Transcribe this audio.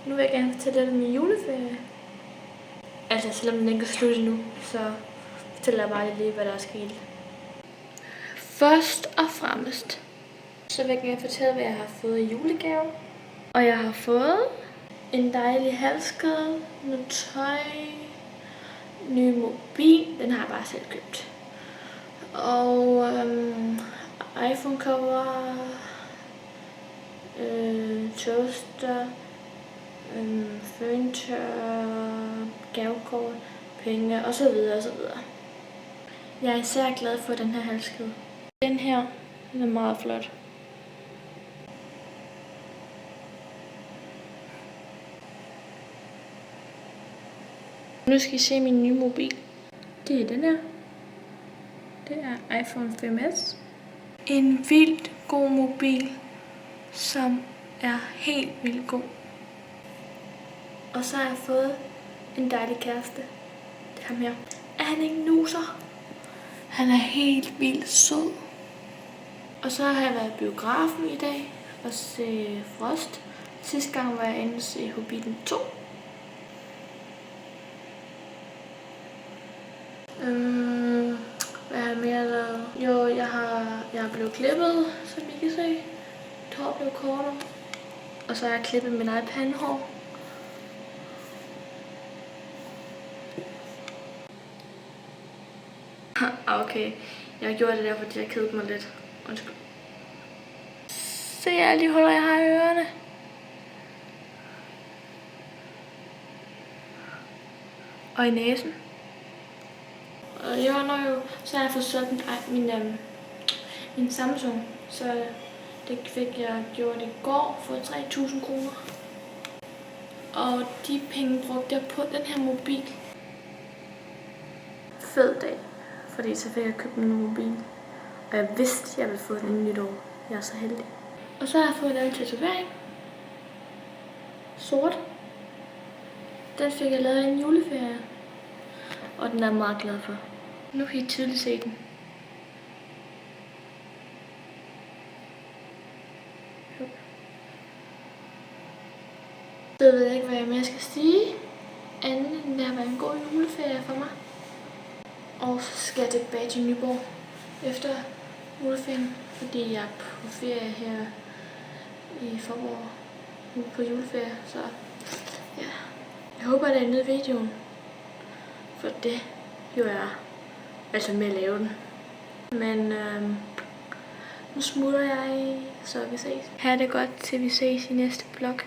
Nu vil jeg gerne fortælle lidt om min juleferie. Altså selvom den ikke er slut endnu, så fortæller jeg bare lige, hvad der er sket. Først og fremmest, så vil jeg gerne fortælle, hvad jeg har fået i julegave. Og jeg har fået en dejlig halskæde, noget tøj, ny mobil, den har jeg bare selv købt. Og iPhone cover, toaster, furniture, gavekort, penge og så videre og så videre. Jeg er især glad for den her halskæde. Den her, den er meget flot. Nu skal I se min nye mobil. Det er den her. Det er iPhone 5S. En vildt god mobil, som er helt vildt god. Og så har jeg fået en dejlig kæreste. Det er ham her. Er han ikke nuser? Han er helt vildt sød. Og så har jeg været i biografen i dag og se Frost. Sidste gang var jeg inde og se Hobbiten 2. Hvad har jeg mere lavet? Jo, jeg har blevet klippet, som I kan se. Mit hår blev kortere. Og så har jeg klippet min eget pandehår. Okay, jeg har gjort det der, fordi jeg kedede mig lidt. Undskyld. Se alle de huller, jeg har i ørerne. Og i næsen. Og så har jeg fået solgt min Samsung, så det fik jeg gjort i går for 3.000 kroner. Og de penge brugte jeg på den her mobil. Fed dag, fordi så fik jeg købt en mobil. Og jeg vidste, jeg ville få den inden nytår. Jeg er så heldig. Og så har jeg fået lavet en tatovering. Sort. Den fik jeg lavet i en juleferie. Og den er jeg meget glad for. Nu kan I tydeligt se den. Så ved jeg ikke, hvad jeg mere skal sige. Andet end det har været en god juleferie for mig. Og så skal jeg tilbage til Nyborg efter juleferien. Fordi jeg er på ferie her i Faaborg. Nu på juleferie. Så ja. Jeg håber, at I nød videoen. For det gjorde jeg altså med at lave den. Men nu smutter jeg, så vi ses. Ha' det godt, til vi ses i næste vlog.